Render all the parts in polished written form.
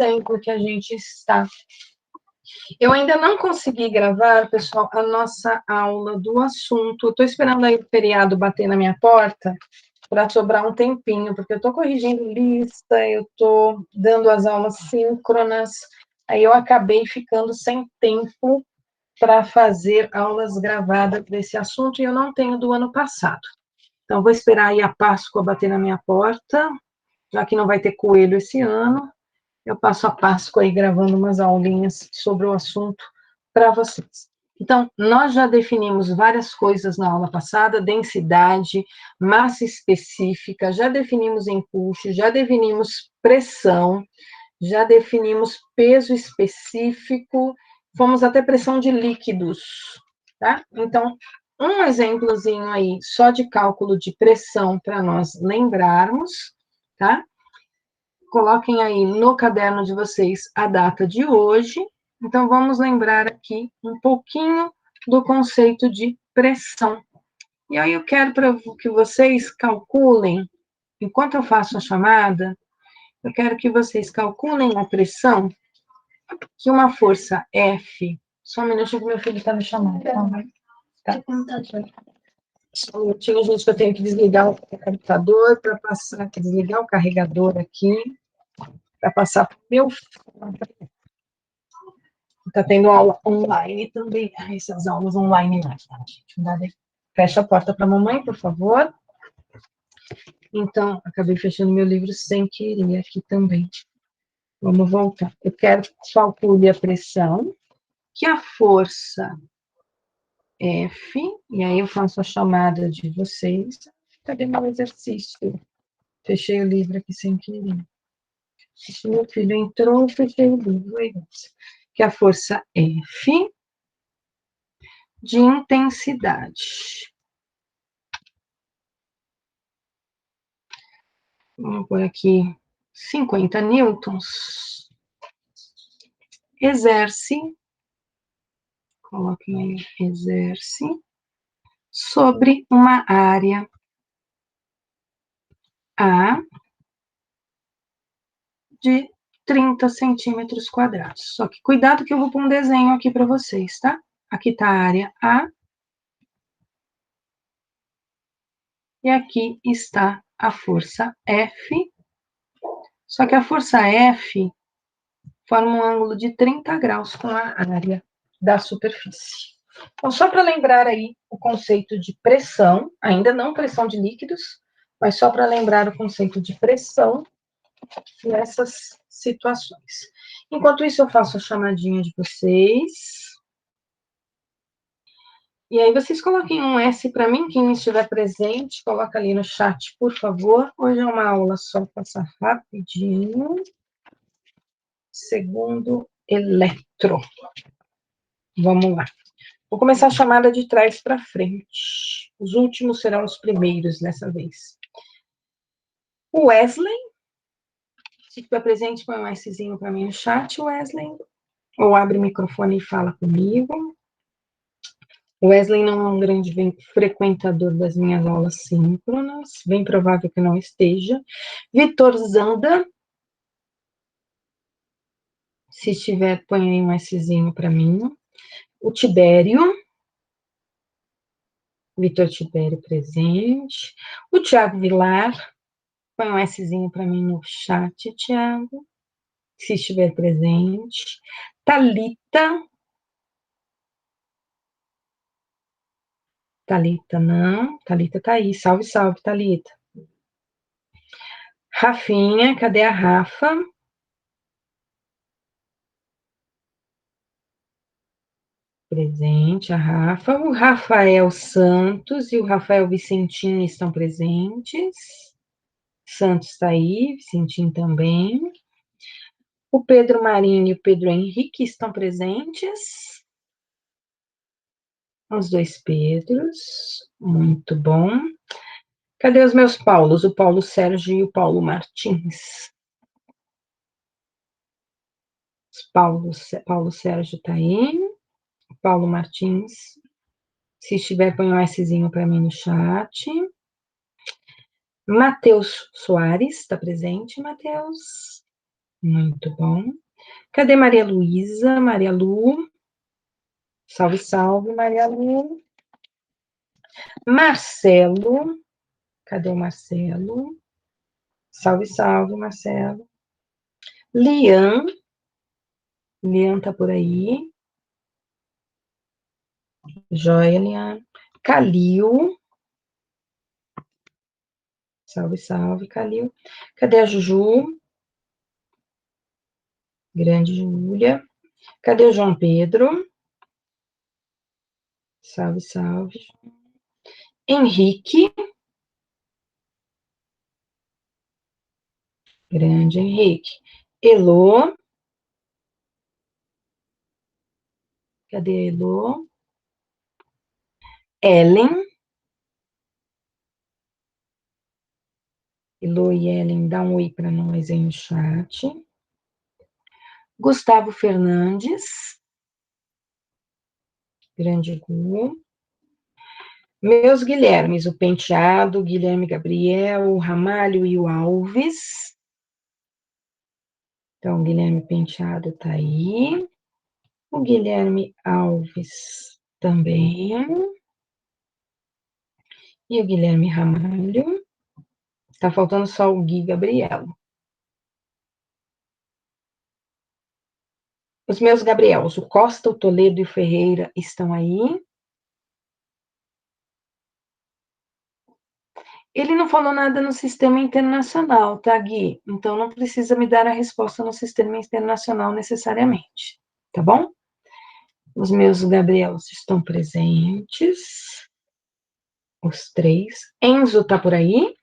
tempo que a gente está. Eu ainda não consegui gravar, pessoal, a nossa aula do assunto. Eu estou esperando aí o feriado bater na minha porta para sobrar um tempinho, porque eu estou corrigindo lista, eu estou dando as aulas síncronas, aí eu acabei ficando sem tempo para fazer aulas gravadas desse assunto, e eu não tenho do ano passado. Então, vou esperar aí a Páscoa bater na minha porta, já que não vai ter coelho esse ano, eu passo a Páscoa aí gravando umas aulinhas sobre o assunto para vocês. Então, nós já definimos várias coisas na aula passada, densidade, massa específica, já definimos empuxo, já definimos pressão, já definimos peso específico, fomos até pressão de líquidos, tá? Então, um exemplozinho aí só de cálculo de pressão para nós lembrarmos, tá? Coloquem aí no caderno de vocês a data de hoje. Então, vamos lembrar aqui um pouquinho do conceito de pressão. E aí eu quero que vocês calculem, enquanto eu faço a chamada, eu quero que vocês calculem a pressão que uma força F... Só um minutinho que meu filho está me chamando. Tá? Só um minutinho, gente, que eu tenho que desligar o computador para passar, desligar o carregador aqui, para passar para o meu filho. Está tendo aula online também. Essas aulas online lá, tá, gente? Fecha a porta para a mamãe, por favor. Então, acabei fechando meu livro sem querer aqui também. Vamos voltar. Eu quero que calcule a pressão, que a força F, e aí eu faço a chamada de vocês. Cadê meu exercício? Fechei o livro aqui sem querer. Meu filho entrou, fechei o livro. Que a força F de intensidade. Vamos por aqui 50 newtons. Exerce, coloquem aí, exerce, sobre uma área A de 30 centímetros quadrados. Só que cuidado que eu vou pôr um desenho aqui para vocês, tá? Aqui está a área A. E aqui está a força F. Só que a força F forma um ângulo de 30 graus com a área da superfície. Então, só para lembrar aí o conceito de pressão, ainda não pressão de líquidos, mas só para lembrar o conceito de pressão nessas situações. Enquanto isso, eu faço a chamadinha de vocês. E aí, vocês coloquem um S para mim, quem estiver presente, coloca ali no chat, por favor. Hoje é uma aula só, passar rapidinho. Segundo eletro. Vamos lá. Vou começar a chamada de trás para frente. Os últimos serão os primeiros dessa vez. O Wesley. Se estiver presente, põe um Szinho para mim no chat, Wesley. Ou abre o microfone e fala comigo. O Wesley não é um grande frequentador das minhas aulas síncronas. Bem provável que não esteja. Vitor Zanda. Se estiver, põe aí um Szinho para mim. O Tibério. Vitor Tibério presente. O Tiago Vilar. Põe um Szinho para mim no chat, Tiago. Se estiver presente. Thalita. Thalita não. Thalita tá aí. Salve, salve, Thalita. Rafinha, cadê a Rafa? Presente, a Rafa. O Rafael Santos e o Rafael Vicentinho estão presentes. Santos está aí, Vicentinho também. O Pedro Marinho e o Pedro Henrique estão presentes. Os dois Pedros, muito bom. Cadê os meus Paulos? O Paulo Sérgio e o Paulo Martins. Paulo Sérgio está aí. Paulo Martins. Se estiver, põe um Szinho para mim no chat. Matheus Soares, está presente, Matheus? Muito bom. Cadê Maria Luísa? Maria Lu. Salve, salve, Maria Lu. Marcelo. Cadê o Marcelo? Salve, salve, Marcelo. Lian. Lian tá por aí. Joia, Lian. Calil. Salve, salve, Calil. Cadê a Juju? Grande Júlia. Cadê o João Pedro? Salve, salve. Henrique. Grande Henrique. Elô. Cadê a Elô? Ellen. Elô e Ellen, dá um oi para nós aí no chat. Gustavo Fernandes. Grande Gu. Meus Guilhermes, o Penteado, Guilherme Gabriel, o Ramalho e o Alves. Então, o Guilherme Penteado tá aí. O Guilherme Alves também. E o Guilherme Ramalho. Tá faltando só o Gui Gabriel. Os meus Gabriels, o Costa, o Toledo e o Ferreira estão aí. Ele não falou nada no sistema internacional, tá, Gui? Então não precisa me dar a resposta no sistema internacional necessariamente, tá bom? Os meus Gabriels estão presentes. Os três. Enzo tá por aí?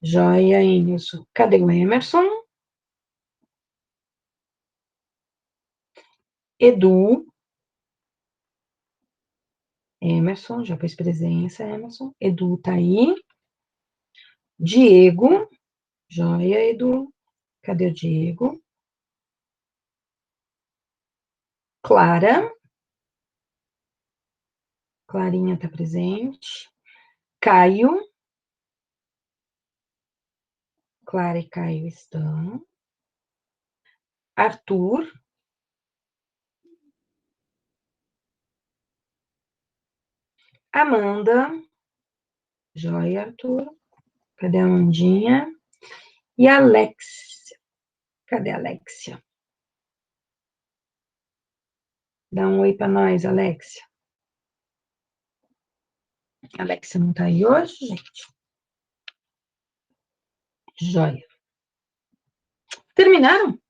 Joia, Enzo. Cadê o Emerson? Edu. Emerson, já fez presença, Emerson. Edu tá aí. Diego. Joia, Edu. Cadê o Diego? Clara. Clarinha tá presente. Caio. Clara e Caio estão. Arthur. Amanda. Joia, Arthur. Cadê a Amandinha? E a Alexia. Cadê a Alexia? Dá um oi para nós, Alexia. A Alexia não tá aí hoje, gente? Joia. Terminaram?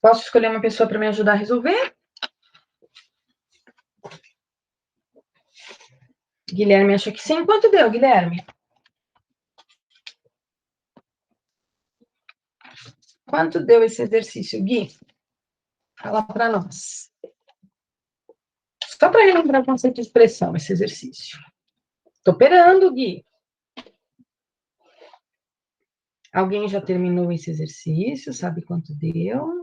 Posso escolher uma pessoa para me ajudar a resolver? Guilherme acha que sim. Quanto deu, Guilherme? Quanto deu esse exercício, Gui? Fala para nós. Só para relembrar o conceito de expressão, esse exercício. Estou operando, Gui. Alguém já terminou esse exercício? Sabe quanto deu?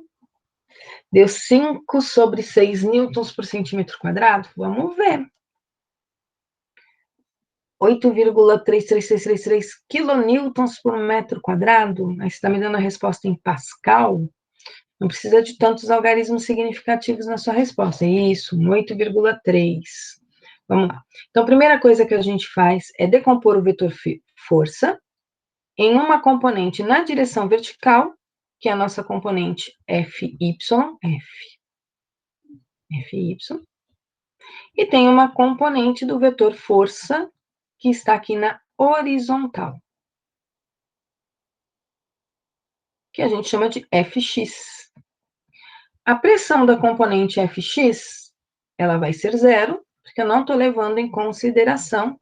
Deu 5 sobre 6 newtons por centímetro quadrado? Vamos ver. 8,33333 quilonewtons por metro quadrado. Aí você está me dando a resposta em Pascal. Não precisa de tantos algarismos significativos na sua resposta. Isso, 8,3. Vamos lá. Então, a primeira coisa que a gente faz é decompor o vetor força em uma componente na direção vertical, que é a nossa componente Fy, e tem uma componente do vetor força que está aqui na horizontal, que a gente chama de Fx. A pressão da componente Fx, ela vai ser zero, porque eu não estou levando em consideração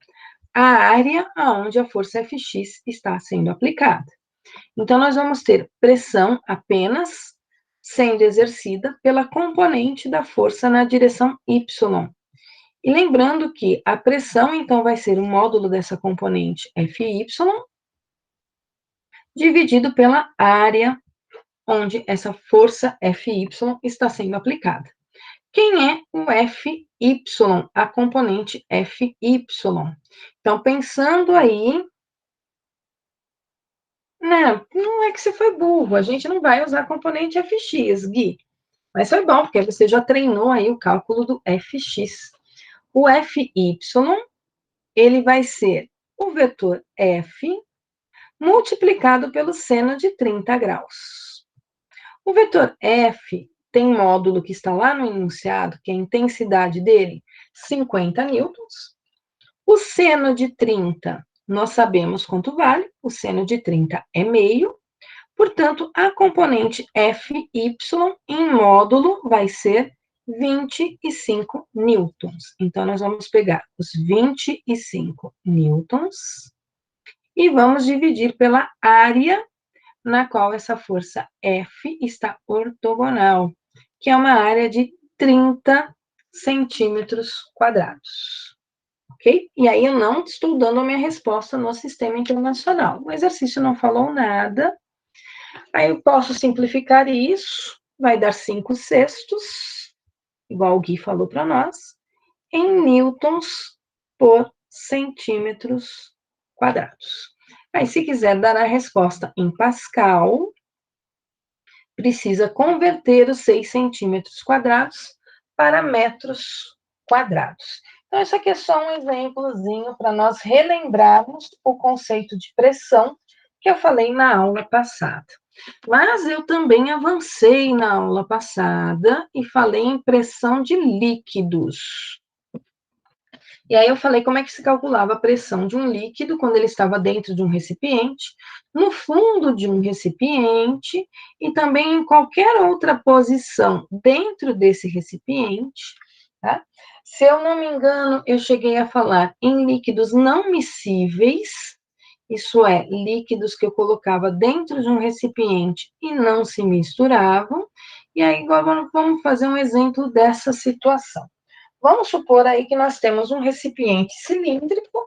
a área aonde a força Fx está sendo aplicada. Então, nós vamos ter pressão apenas sendo exercida pela componente da força na direção y. E lembrando que a pressão, então, vai ser o módulo dessa componente Fy dividido pela área onde essa força Fy está sendo aplicada, Quem é o FY, a componente FY? Então, pensando aí, não é que você foi burro, a gente não vai usar a componente FX, Gui. Mas foi bom, porque você já treinou aí o cálculo do FX. O FY, ele vai ser o vetor F multiplicado pelo seno de 30 graus. O vetor F tem módulo que está lá no enunciado, que é a intensidade dele, 50 newtons. O seno de 30, nós sabemos quanto vale, o seno de 30 é meio, portanto, a componente FY em módulo vai ser 25 newtons. Então, nós vamos pegar os 25 newtons e vamos dividir pela área na qual essa força F está ortogonal, que é uma área de 30 centímetros quadrados. Ok? E aí eu não estou dando a minha resposta no sistema internacional. O exercício não falou nada. Aí eu posso simplificar isso, vai dar 5/6, igual o Gui falou para nós, em newtons por centímetros quadrados. Aí, se quiser dar a resposta em Pascal, precisa converter os 6 centímetros quadrados para metros quadrados. Então, isso aqui é só um exemplozinho para nós relembrarmos o conceito de pressão que eu falei na aula passada. Mas eu também avancei na aula passada e falei em pressão de líquidos. E aí eu falei como é que se calculava a pressão de um líquido quando ele estava dentro de um recipiente, no fundo de um recipiente e também em qualquer outra posição dentro desse recipiente, tá? Se eu não me engano, eu cheguei a falar em líquidos não miscíveis, isso é, líquidos que eu colocava dentro de um recipiente e não se misturavam. E aí agora vamos fazer um exemplo dessa situação. Vamos supor aí que nós temos um recipiente cilíndrico,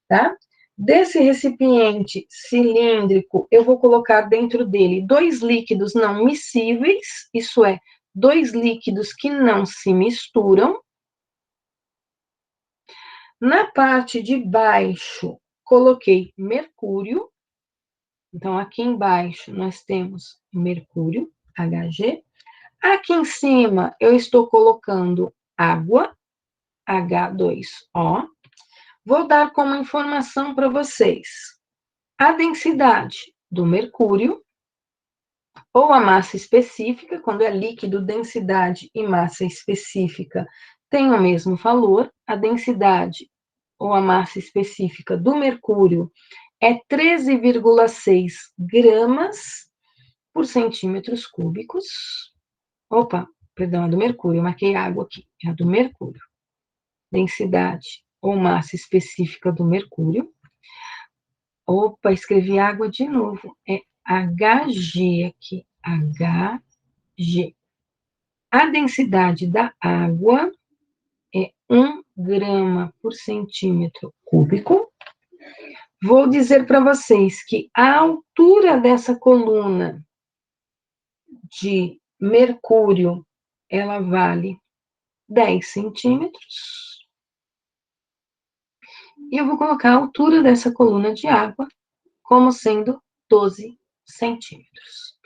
tá? Desse recipiente cilíndrico, eu vou colocar dentro dele 2 líquidos não miscíveis, isso é, 2 líquidos que não se misturam. Na parte de baixo, coloquei mercúrio. Então, aqui embaixo, nós temos mercúrio, Hg. Aqui em cima, eu estou colocando água, H2O. Vou dar como informação para vocês a densidade do mercúrio, ou a massa específica, quando é líquido, densidade e massa específica têm o mesmo valor. A densidade ou a massa específica do mercúrio é 13,6 gramas por centímetros cúbicos. Opa, perdão, é do mercúrio, eu marquei água aqui, é a do mercúrio. Densidade ou massa específica do mercúrio. Opa, escrevi água de novo, é Hg aqui, Hg. A densidade da água é 1 grama por centímetro cúbico. Vou dizer para vocês que a altura dessa coluna de mercúrio, ela vale 10 centímetros. E eu vou colocar a altura dessa coluna de água como sendo 12 centímetros.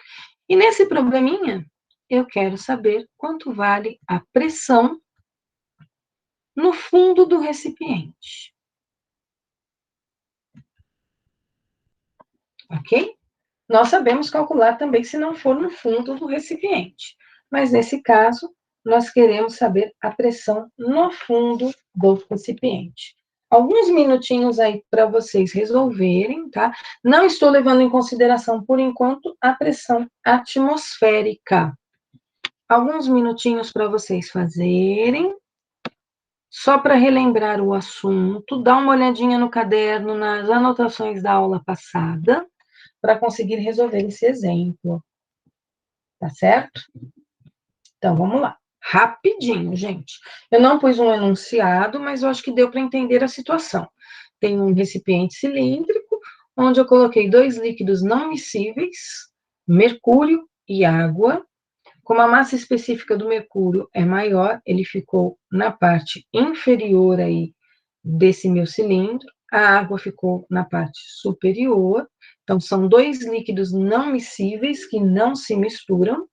E nesse probleminha, eu quero saber quanto vale a pressão no fundo do recipiente. Ok? Nós sabemos calcular também se não for no fundo do recipiente, mas nesse caso, nós queremos saber a pressão no fundo do recipiente. Alguns minutinhos aí para vocês resolverem, tá? Não estou levando em consideração, por enquanto, a pressão atmosférica. Alguns minutinhos para vocês fazerem, só para relembrar o assunto, dá uma olhadinha no caderno, nas anotações da aula passada, para conseguir resolver esse exemplo. Tá certo? Então, vamos lá. Rapidinho, gente. Eu não pus um enunciado, mas eu acho que deu para entender a situação. Tem um recipiente cilíndrico, onde eu coloquei 2 líquidos não miscíveis, mercúrio e água. Como a massa específica do mercúrio é maior, ele ficou na parte inferior aí desse meu cilindro, a água ficou na parte superior. Então, são dois líquidos não miscíveis que não se misturam.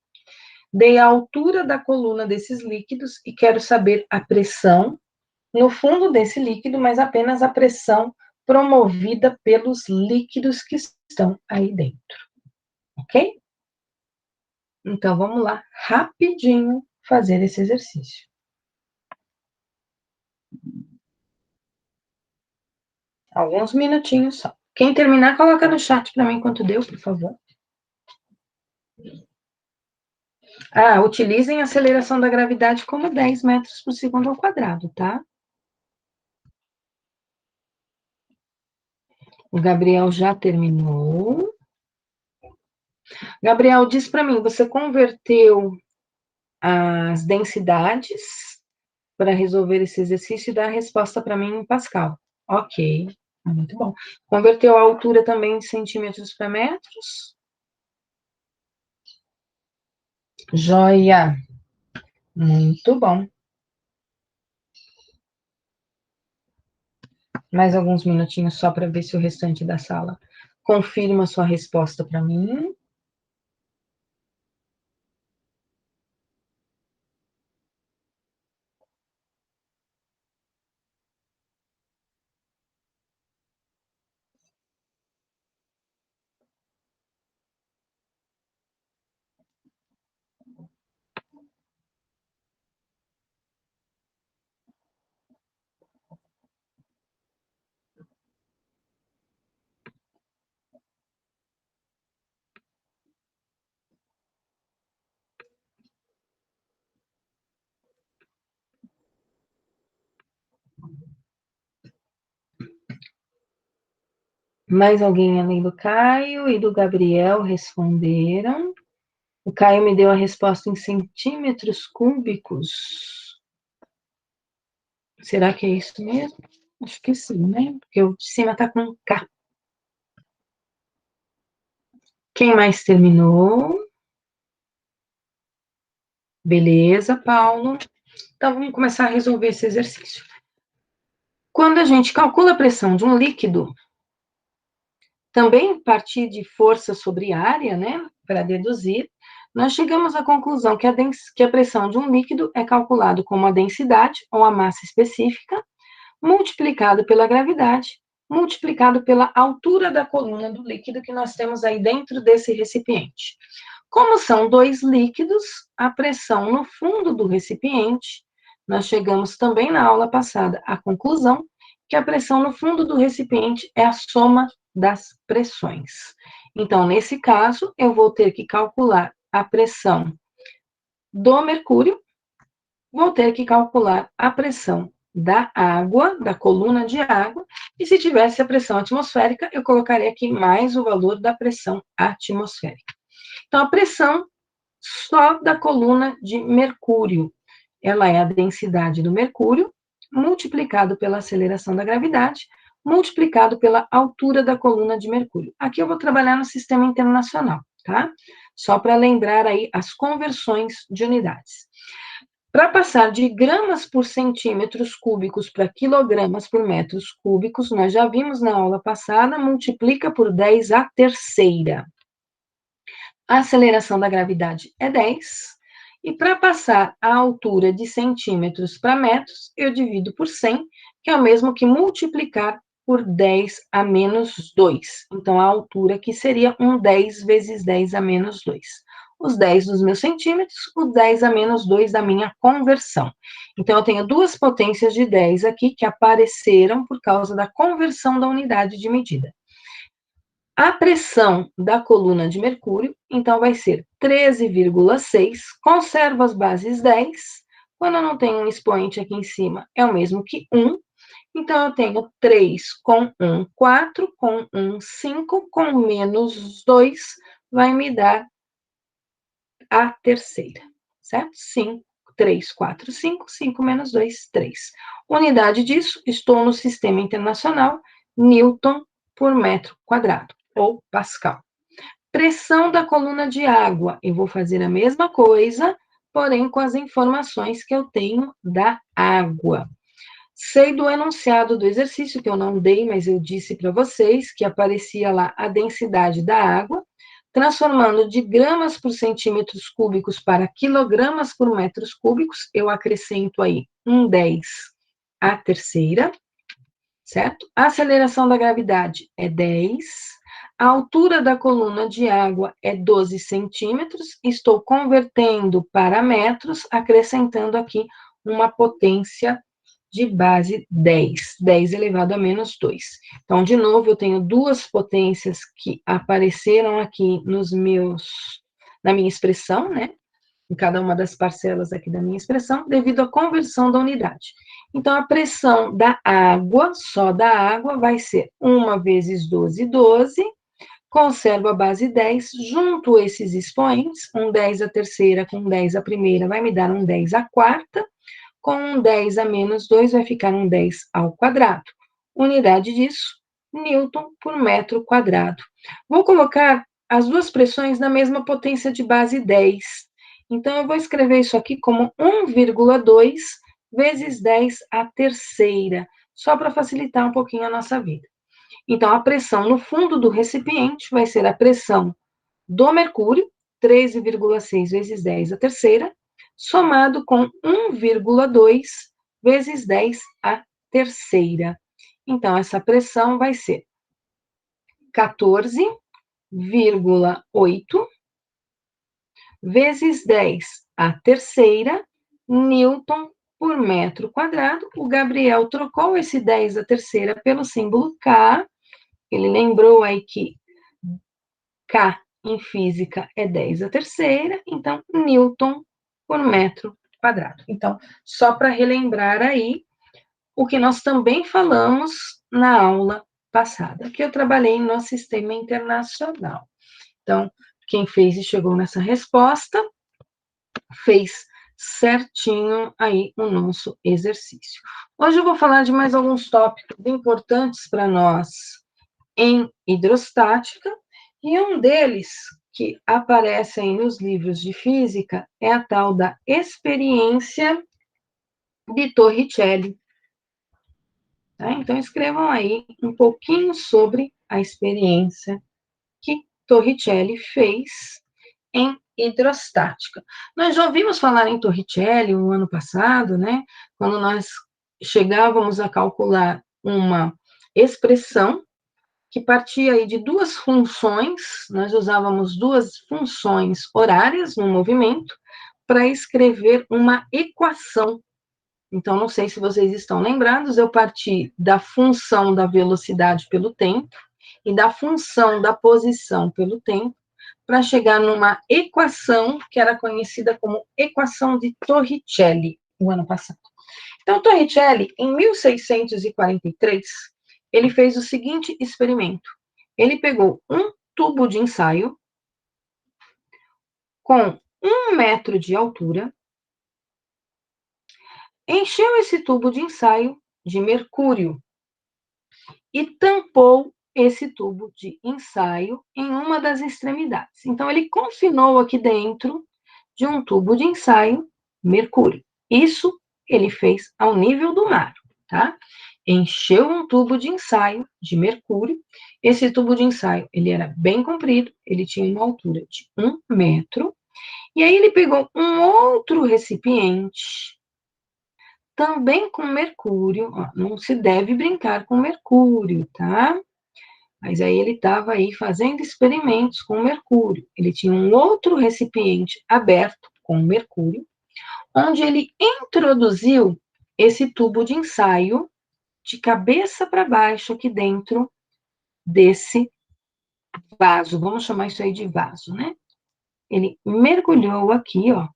Dei a altura da coluna desses líquidos e quero saber a pressão no fundo desse líquido, mas apenas a pressão promovida pelos líquidos que estão aí dentro. Ok? Então, vamos lá, rapidinho, fazer esse exercício. Alguns minutinhos só. Quem terminar, coloca no chat para mim quanto deu, por favor. Ah, utilizem a aceleração da gravidade como 10 metros por segundo ao quadrado, tá? O Gabriel já terminou. Gabriel, diz para mim, você converteu as densidades para resolver esse exercício e dar a resposta para mim em Pascal. Ok, muito bom. Converteu a altura também em centímetros para metros? Joia! Muito bom. Mais alguns minutinhos só para ver se o restante da sala confirma sua resposta para mim. Mais alguém além do Caio e do Gabriel responderam? O Caio me deu a resposta em centímetros cúbicos. Será que é isso mesmo? Acho que sim, né? Porque o de cima está com K. Quem mais terminou? Beleza, Paulo. Então, vamos começar a resolver esse exercício. Quando a gente calcula a pressão de um líquido, também a partir de força sobre área, né, para deduzir, nós chegamos à conclusão que a pressão de um líquido é calculado como a densidade, ou a massa específica, multiplicado pela gravidade, multiplicado pela altura da coluna do líquido que nós temos aí dentro desse recipiente. Como são dois líquidos, a pressão no fundo do recipiente, nós chegamos também na aula passada à conclusão que a pressão no fundo do recipiente é a soma das pressões. Então, nesse caso, eu vou ter que calcular a pressão do mercúrio, vou ter que calcular a pressão da água, da coluna de água, e se tivesse a pressão atmosférica, eu colocaria aqui mais o valor da pressão atmosférica. Então, a pressão só da coluna de mercúrio, ela é a densidade do mercúrio, multiplicado pela aceleração da gravidade, multiplicado pela altura da coluna de mercúrio. Aqui eu vou trabalhar no sistema internacional, tá? Só para lembrar aí as conversões de unidades. Para passar de gramas por centímetros cúbicos para quilogramas por metros cúbicos, nós já vimos na aula passada, multiplica por 10 a terceira. A aceleração da gravidade é 10, e para passar a altura de centímetros para metros, eu divido por 100, que é o mesmo que multiplicar por 10 a menos 2. Então, a altura aqui seria 10 vezes 10 a menos 2. Os 10 dos meus centímetros, o 10 a menos 2 da minha conversão. Então, eu tenho duas potências de 10 aqui que apareceram por causa da conversão da unidade de medida. A pressão da coluna de mercúrio, então, vai ser 13,6, conservo as bases 10, quando eu não tenho um expoente aqui em cima, é o mesmo que 1, então, eu tenho 3 com 1, 4, com 1, 5, com menos 2, vai me dar a terceira, certo? 5, 3, 4, 5, 5 menos 2, 3. Unidade disso, estou no sistema internacional, Newton por metro quadrado, ou Pascal. Pressão da coluna de água. Eu vou fazer a mesma coisa, porém com as informações que eu tenho da água. Sei do enunciado do exercício, que eu não dei, mas eu disse para vocês, que aparecia lá a densidade da água, transformando de gramas por centímetros cúbicos para quilogramas por metros cúbicos, eu acrescento aí um 10 à terceira, certo? A aceleração da gravidade é 10, a altura da coluna de água é 12 centímetros, estou convertendo para metros, acrescentando aqui uma potência de base 10, 10 elevado a menos 2. Então, de novo, eu tenho duas potências que apareceram aqui na minha expressão, né? Em cada uma das parcelas aqui da minha expressão, devido à conversão da unidade. Então, a pressão da água, só da água, vai ser 1 vezes 12, 12, conservo a base 10, junto esses expoentes, um 10 à terceira com um 10 à primeira, vai me dar um 10 à quarta, com um 10 a menos 2, vai ficar um 10 ao quadrado. Unidade disso, Newton por metro quadrado. Vou colocar as duas pressões na mesma potência de base 10. Então, eu vou escrever isso aqui como 1,2 vezes 10 à terceira, só para facilitar um pouquinho a nossa vida. Então, a pressão no fundo do recipiente vai ser a pressão do mercúrio, 13,6 vezes 10 à terceira, somado com 1,2 vezes 10 à terceira. Então, essa pressão vai ser 14,8 vezes 10 à terceira Newton por metro quadrado. O Gabriel trocou esse 10 à terceira pelo símbolo K. Ele lembrou aí que K em física é 10 à terceira, então, Newton por metro quadrado. Então, só para relembrar aí o que nós também falamos na aula passada, que eu trabalhei no sistema internacional. Então, quem fez e chegou nessa resposta, fez certinho aí o nosso exercício. Hoje eu vou falar de mais alguns tópicos importantes para nós em hidrostática, e um deles que aparece aí nos livros de física é a tal da experiência de Torricelli. Tá? Então, escrevam aí um pouquinho sobre a experiência que Torricelli fez em hidrostática. Nós já ouvimos falar em Torricelli no ano passado, né? Quando nós chegávamos a calcular uma expressão que partia aí de duas funções, nós usávamos duas funções horárias no movimento para escrever uma equação. Então, não sei se vocês estão lembrados, eu parti da função da velocidade pelo tempo e da função da posição pelo tempo para chegar numa equação que era conhecida como equação de Torricelli, no ano passado. Então, Torricelli, em 1643, ele fez o seguinte experimento. Ele pegou um tubo de ensaio com 1 metro de altura, encheu esse tubo de ensaio de mercúrio e tampou esse tubo de ensaio em uma das extremidades. Então, ele confinou aqui dentro de um tubo de ensaio mercúrio. Isso ele fez ao nível do mar, tá? Encheu um tubo de ensaio de mercúrio. Esse tubo de ensaio, ele era bem comprido, ele tinha uma altura de 1 metro. E aí ele pegou um outro recipiente, também com mercúrio. Ó, não se deve brincar com mercúrio, tá? Mas aí ele estava aí fazendo experimentos com mercúrio. Ele tinha um outro recipiente aberto com mercúrio, onde ele introduziu esse tubo de ensaio de cabeça para baixo aqui dentro desse vaso. Vamos chamar isso aí de vaso, né? Ele mergulhou aqui, ó,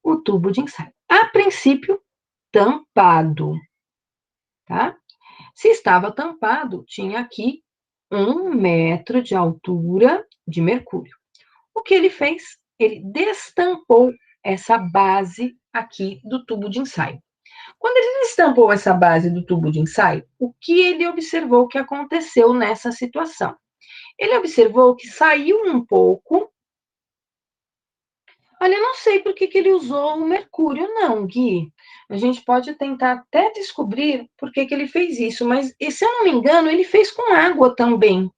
o tubo de ensaio. A princípio, tampado, tá? Se estava tampado, tinha aqui 1 metro de altura de mercúrio. O que ele fez? Ele destampou essa base aqui do tubo de ensaio. Quando ele destampou essa base do tubo de ensaio, o que ele observou que aconteceu nessa situação? Ele observou que saiu um pouco. Olha, eu não sei por que ele usou o mercúrio, não, Gui. A gente pode tentar até descobrir por que ele fez isso, mas, se eu não me engano, ele fez com água também,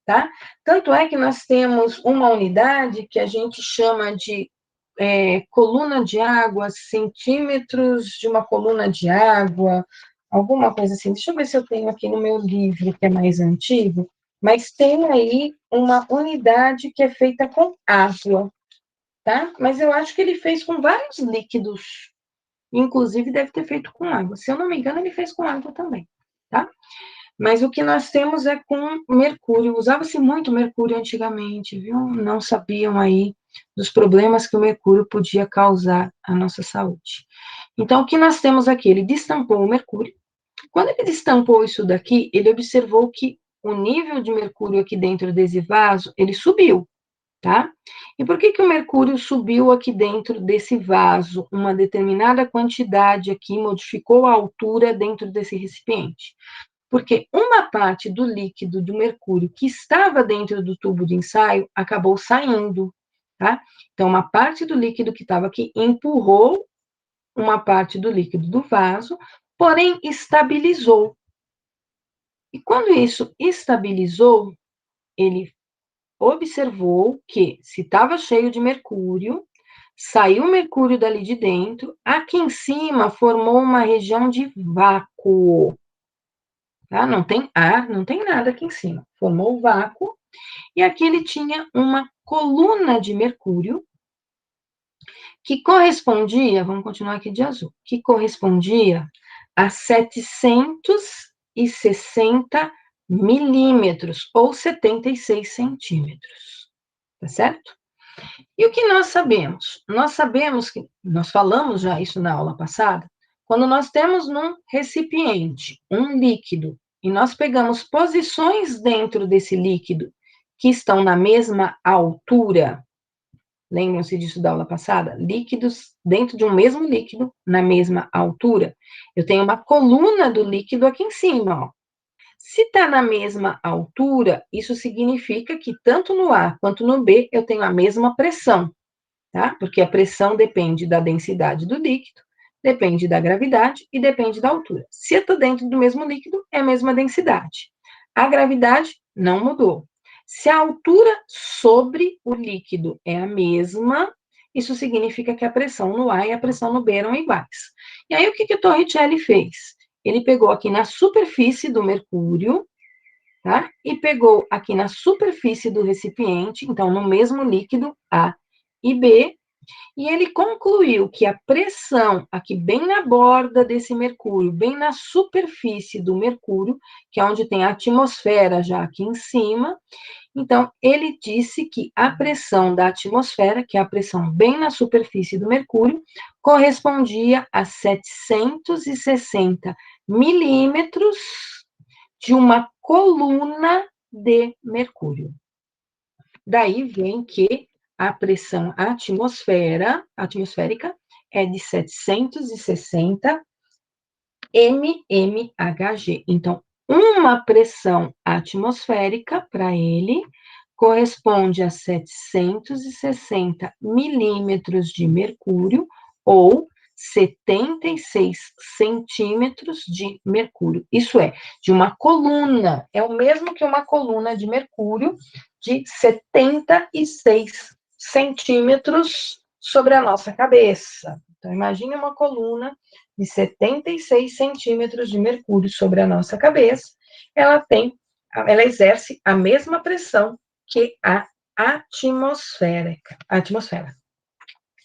tá? Tanto é que nós temos uma unidade que a gente chama de coluna de água, centímetros de uma coluna de água, alguma coisa assim. Deixa eu ver se eu tenho aqui no meu livro, que é mais antigo, mas tem aí uma unidade que é feita com água, tá? Mas eu acho que ele fez com vários líquidos, inclusive deve ter feito com água. Se eu não me engano, ele fez com água também, tá? Mas o que nós temos é com mercúrio. Usava-se muito mercúrio antigamente, viu? Não sabiam aí dos problemas que o mercúrio podia causar à nossa saúde. Então, o que nós temos aqui? Ele destampou o mercúrio. Quando ele destampou isso daqui, ele observou que o nível de mercúrio aqui dentro desse vaso, ele subiu, tá? E por que o mercúrio subiu aqui dentro desse vaso? Uma determinada quantidade aqui modificou a altura dentro desse recipiente. Porque uma parte do líquido do mercúrio que estava dentro do tubo de ensaio acabou saindo, tá? Então, uma parte do líquido que estava aqui empurrou uma parte do líquido do vaso, porém estabilizou. E quando isso estabilizou, ele observou que se estava cheio de mercúrio, saiu o mercúrio dali de dentro, aqui em cima formou uma região de vácuo. Tá? Não tem ar, não tem nada aqui em cima. Formou o vácuo, e aqui ele tinha uma coluna de mercúrio que correspondia, vamos continuar aqui de azul, que correspondia a 760 milímetros, ou 76 centímetros. Tá certo? E o que nós sabemos? Nós sabemos que, nós falamos já isso na aula passada, quando nós temos num recipiente um líquido e nós pegamos posições dentro desse líquido que estão na mesma altura, lembram-se disso da aula passada? Líquidos dentro de um mesmo líquido, na mesma altura. Eu tenho uma coluna do líquido aqui em cima, ó. Se está na mesma altura, isso significa que tanto no A quanto no B eu tenho a mesma pressão, tá? Porque a pressão depende da densidade do líquido, depende da gravidade e depende da altura. Se eu estou dentro do mesmo líquido, é a mesma densidade. A gravidade não mudou. Se a altura sobre o líquido é a mesma, isso significa que a pressão no A e a pressão no B eram iguais. E aí, o que o Torricelli fez? Ele pegou aqui na superfície do mercúrio, tá? E pegou aqui na superfície do recipiente, então, no mesmo líquido, A e B, e ele concluiu que a pressão aqui bem na borda desse mercúrio, bem na superfície do mercúrio, que é onde tem a atmosfera já aqui em cima, então ele disse que a pressão da atmosfera, que é a pressão bem na superfície do mercúrio, correspondia a 760 milímetros de uma coluna de mercúrio. Daí vem que a pressão atmosférica é de 760 mmHg. Então, uma pressão atmosférica, para ele, corresponde a 760 milímetros de mercúrio, ou 76 centímetros de mercúrio. Isso é, de uma coluna, é o mesmo que uma coluna de mercúrio de 76 centímetros sobre a nossa cabeça. Então, imagine uma coluna de 76 centímetros de mercúrio sobre a nossa cabeça. Ela exerce a mesma pressão que a atmosfera.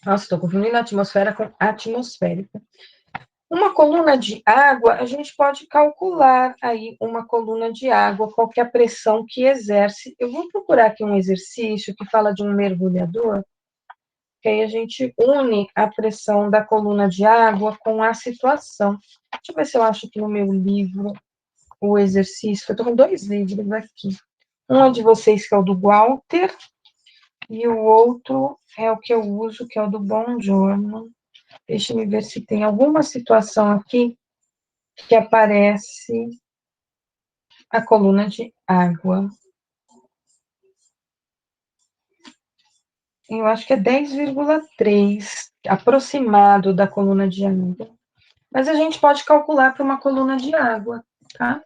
Nossa, estou confundindo a atmosfera com atmosférica. Uma coluna de água, a gente pode calcular aí uma coluna de água, qual que é a pressão que exerce. Eu vou procurar aqui um exercício que fala de um mergulhador, que aí a gente une a pressão da coluna de água com a situação. Deixa eu ver se eu acho aqui no meu livro o exercício. Eu estou com 2 livros aqui. Um é de vocês, que é o do Walter, e o outro é o que eu uso, que é o do Bongiorno. Deixa eu ver se tem alguma situação aqui que aparece a coluna de água. eu acho que é 10,3, aproximado da coluna de água. Mas a gente pode calcular para uma coluna de água, tá?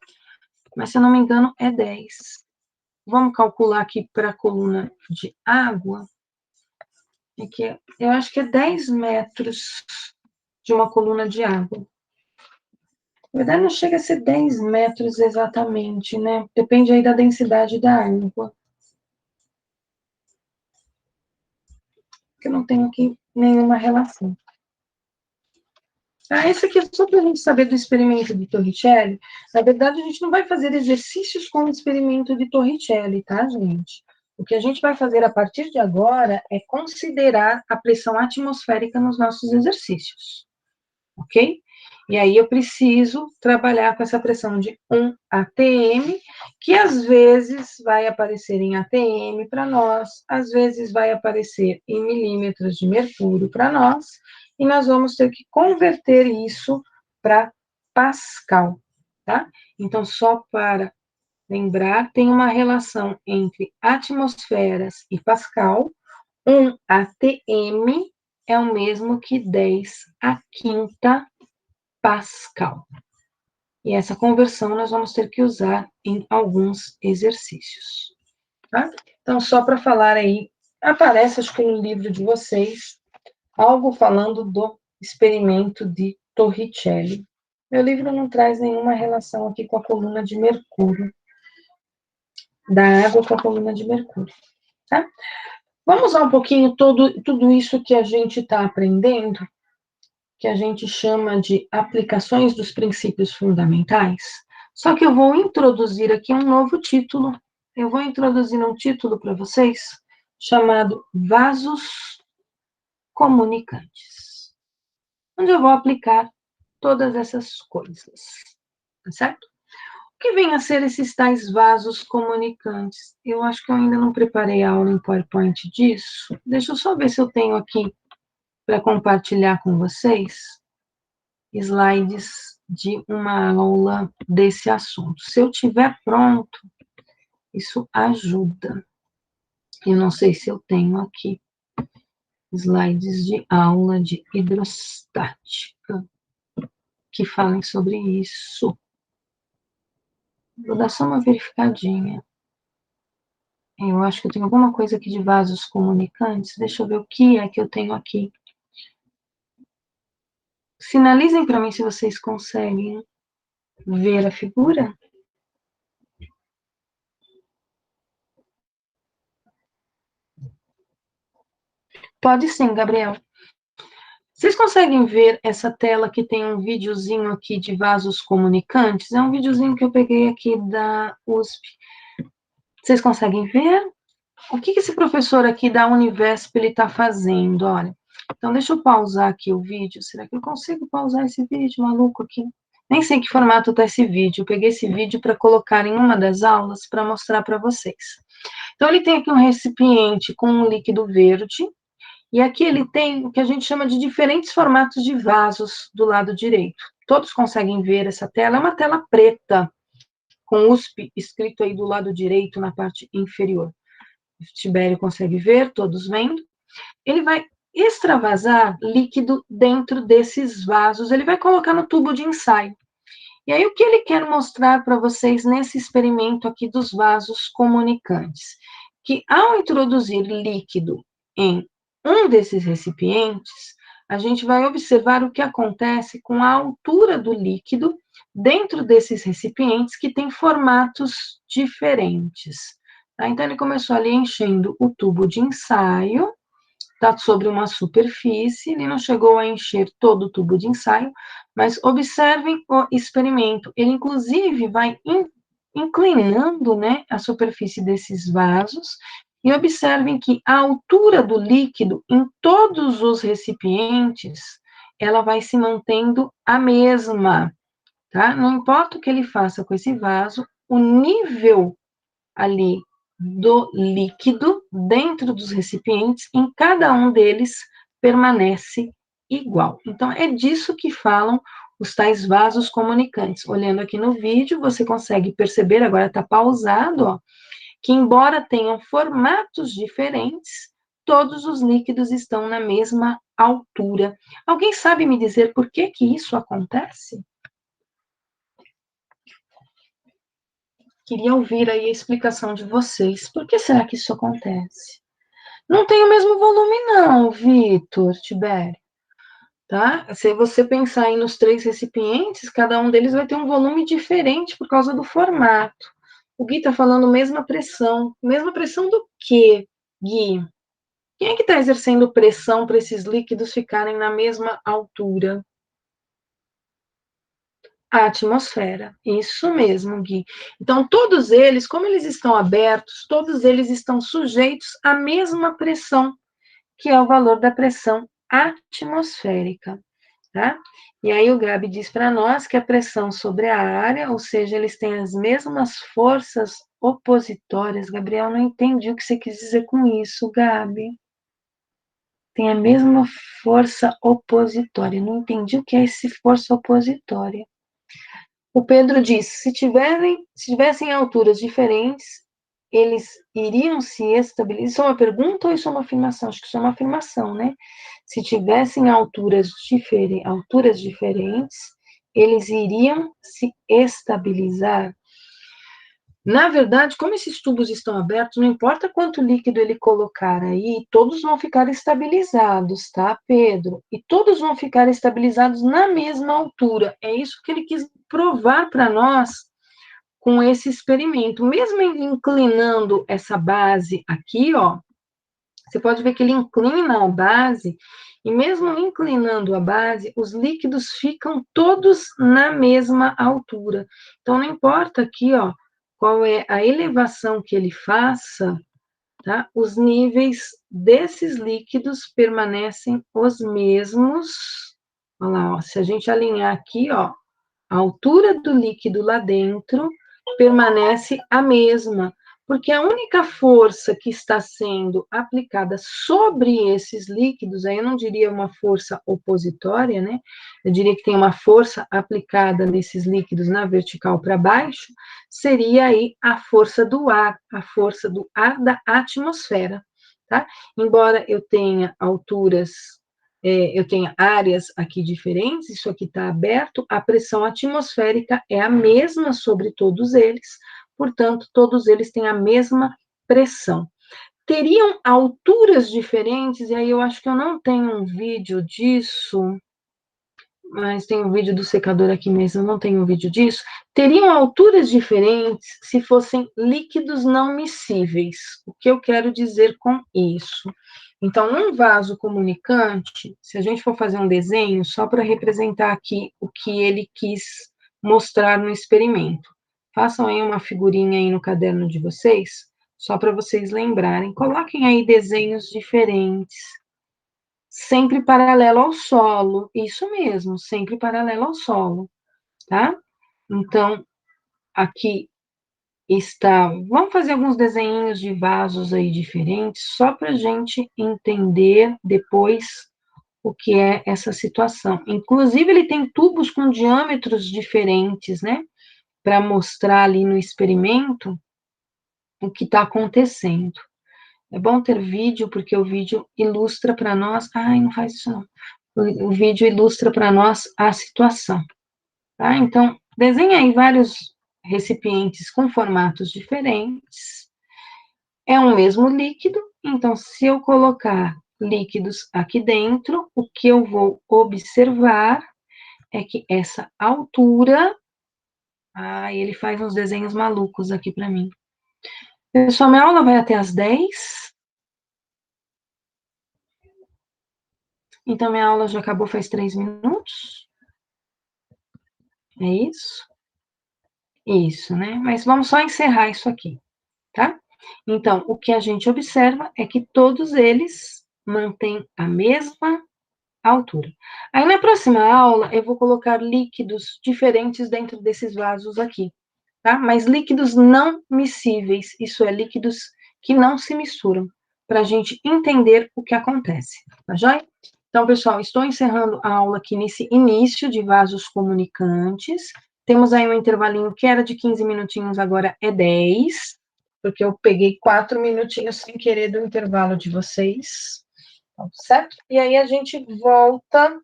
Mas, se eu não me engano, é 10. Vamos calcular aqui para a coluna de água. É que eu acho que é 10 metros de uma coluna de água. Na verdade, não chega a ser 10 metros exatamente, né? Depende aí da densidade da água. Que eu não tenho aqui nenhuma relação. Isso aqui é só para a gente saber do experimento de Torricelli. Na verdade, a gente não vai fazer exercícios com o experimento de Torricelli, tá, gente? O que a gente vai fazer a partir de agora é considerar a pressão atmosférica nos nossos exercícios, ok? E aí eu preciso trabalhar com essa pressão de 1 atm, que às vezes vai aparecer em atm para nós, às vezes vai aparecer em milímetros de mercúrio para nós, e nós vamos ter que converter isso para Pascal, tá? Então, só para lembrar, tem uma relação entre atmosferas e Pascal. 1 atm é o mesmo que 10 a quinta Pascal. E essa conversão nós vamos ter que usar em alguns exercícios, tá? Então, só para falar aí, aparece, acho que no livro de vocês, algo falando do experimento de Torricelli. Meu livro não traz nenhuma relação aqui com a coluna de mercúrio, da água com a coluna de mercúrio, tá? Vamos usar um pouquinho tudo isso que a gente está aprendendo, que a gente chama de aplicações dos princípios fundamentais, só que eu vou introduzir aqui um novo título. Eu vou introduzir um título para vocês chamado Vasos Comunicantes, onde eu vou aplicar todas essas coisas, tá certo? O que vem a ser esses tais vasos comunicantes? Eu acho que eu ainda não preparei a aula em PowerPoint disso. Deixa eu só ver se eu tenho aqui para compartilhar com vocês slides de uma aula desse assunto. Se eu tiver pronto, isso ajuda. Eu não sei se eu tenho aqui slides de aula de hidrostática que falem sobre isso. Vou dar só uma verificadinha. Eu acho que eu tenho alguma coisa aqui de vasos comunicantes. Deixa eu ver o que é que eu tenho aqui. Sinalizem para mim se vocês conseguem ver a figura. Pode sim, Gabriel. Vocês conseguem ver essa tela que tem um videozinho aqui de vasos comunicantes? É um videozinho que eu peguei aqui da USP. Vocês conseguem ver? O que esse professor aqui da Univesp ele está fazendo? Olha, então deixa eu pausar aqui o vídeo. Será que eu consigo pausar esse vídeo maluco aqui? Nem sei em que formato está esse vídeo. Eu peguei esse vídeo para colocar em uma das aulas para mostrar para vocês. Então, ele tem aqui um recipiente com um líquido verde. E aqui ele tem o que a gente chama de diferentes formatos de vasos do lado direito. Todos conseguem ver essa tela? É uma tela preta, com USP escrito aí do lado direito, na parte inferior. O Tibério consegue ver, todos vendo. Ele vai extravasar líquido dentro desses vasos, ele vai colocar no tubo de ensaio. E aí, o que ele quer mostrar para vocês nesse experimento aqui dos vasos comunicantes? Que ao introduzir líquido em um desses recipientes, a gente vai observar o que acontece com a altura do líquido dentro desses recipientes que têm formatos diferentes. Tá? Então, ele começou ali enchendo o tubo de ensaio, está sobre uma superfície, ele não chegou a encher todo o tubo de ensaio, mas observem o experimento. Ele, inclusive, vai inclinando, né, a superfície desses vasos, e observem que a altura do líquido em todos os recipientes, ela vai se mantendo a mesma, tá? Não importa o que ele faça com esse vaso, o nível ali do líquido dentro dos recipientes, em cada um deles permanece igual. Então, é disso que falam os tais vasos comunicantes. Olhando aqui no vídeo, você consegue perceber, agora está pausado, ó, que embora tenham formatos diferentes, todos os líquidos estão na mesma altura. Alguém sabe me dizer por que isso acontece? Queria ouvir aí a explicação de vocês. Por que será que isso acontece? Não tem o mesmo volume não, Vitor, Tibério. Tá? Se você pensar aí nos 3 recipientes, cada um deles vai ter um volume diferente por causa do formato. O Gui está falando mesma pressão. Mesma pressão do quê, Gui? Quem é que está exercendo pressão para esses líquidos ficarem na mesma altura? A atmosfera. Isso mesmo, Gui. Então, todos eles, como eles estão abertos, todos eles estão sujeitos à mesma pressão, que é o valor da pressão atmosférica. Tá? E aí o Gabi diz para nós que a pressão sobre a área, ou seja, eles têm as mesmas forças opositórias. Gabriel, não entendi o que você quis dizer com isso, Gabi. Tem a mesma força opositória. Não entendi o que é esse força opositória. O Pedro diz: se tivessem alturas diferentes, eles iriam se estabilizar. Isso é uma pergunta ou isso é uma afirmação? Acho que isso é uma afirmação, né? Se tivessem alturas diferentes, eles iriam se estabilizar. Na verdade, como esses tubos estão abertos, não importa quanto líquido ele colocar aí, todos vão ficar estabilizados, tá, Pedro? E todos vão ficar estabilizados na mesma altura. É isso que ele quis provar para nós com esse experimento. Mesmo ele inclinando essa base aqui, ó, você pode ver que ele inclina a base, e mesmo inclinando a base, os líquidos ficam todos na mesma altura. Então, não importa aqui, ó, qual é a elevação que ele faça, tá? Os níveis desses líquidos permanecem os mesmos. Olha lá, ó, se a gente alinhar aqui, ó, a altura do líquido lá dentro permanece a mesma, porque a única força que está sendo aplicada sobre esses líquidos, aí eu não diria uma força opositória, né? Eu diria que tem uma força aplicada nesses líquidos na vertical para baixo, seria aí a força do ar da atmosfera, tá? Embora eu tenha alturas eu tenho áreas aqui diferentes, isso aqui está aberto, a pressão atmosférica é a mesma sobre todos eles, portanto, todos eles têm a mesma pressão. Teriam alturas diferentes, e aí eu acho que eu não tenho um vídeo disso, mas tem um vídeo do secador aqui mesmo, eu não tenho um vídeo disso. Teriam alturas diferentes se fossem líquidos não miscíveis. O que eu quero dizer com isso? Então, num vaso comunicante, se a gente for fazer um desenho, só para representar aqui o que ele quis mostrar no experimento. Façam aí uma figurinha aí no caderno de vocês, só para vocês lembrarem. Coloquem aí desenhos diferentes, sempre paralelo ao solo, isso mesmo, sempre paralelo ao solo, tá? Então, aqui está. Vamos fazer alguns desenhos de vasos aí diferentes, só para a gente entender depois o que é essa situação. Inclusive, ele tem tubos com diâmetros diferentes, né? Para mostrar ali no experimento o que está acontecendo. É bom ter vídeo, porque o vídeo ilustra para nós. Ai, não faz isso não. O vídeo ilustra para nós a situação. Tá? Então, desenha aí vários recipientes com formatos diferentes. É um mesmo líquido, então, se eu colocar líquidos aqui dentro, o que eu vou observar é que essa altura. Ele faz uns desenhos malucos aqui para mim. Pessoal, minha aula vai até às 10. Então, minha aula já acabou faz 3 minutos. É isso? Isso, né? Mas vamos só encerrar isso aqui, tá? Então, o que a gente observa é que todos eles mantêm a mesma altura. Aí, na próxima aula, eu vou colocar líquidos diferentes dentro desses vasos aqui, tá? Mas líquidos não miscíveis, isso é, líquidos que não se misturam, para a gente entender o que acontece, tá joia? Então, pessoal, estou encerrando a aula aqui nesse início de vasos comunicantes. Temos aí um intervalinho que era de 15 minutinhos, agora é 10. porque eu peguei 4 minutinhos sem querer do intervalo de vocês, certo? E aí a gente volta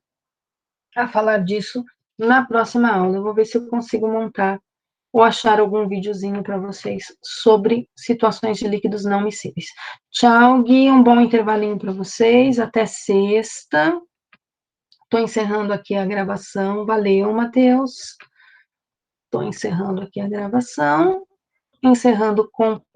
a falar disso na próxima aula. Eu vou ver se eu consigo montar ou achar algum videozinho para vocês sobre situações de líquidos não miscíveis. Tchau, Gui, um bom intervalinho para vocês, até sexta. Estou encerrando aqui a gravação. Valeu, Matheus. Estou encerrando aqui a gravação, encerrando o compartilhamento.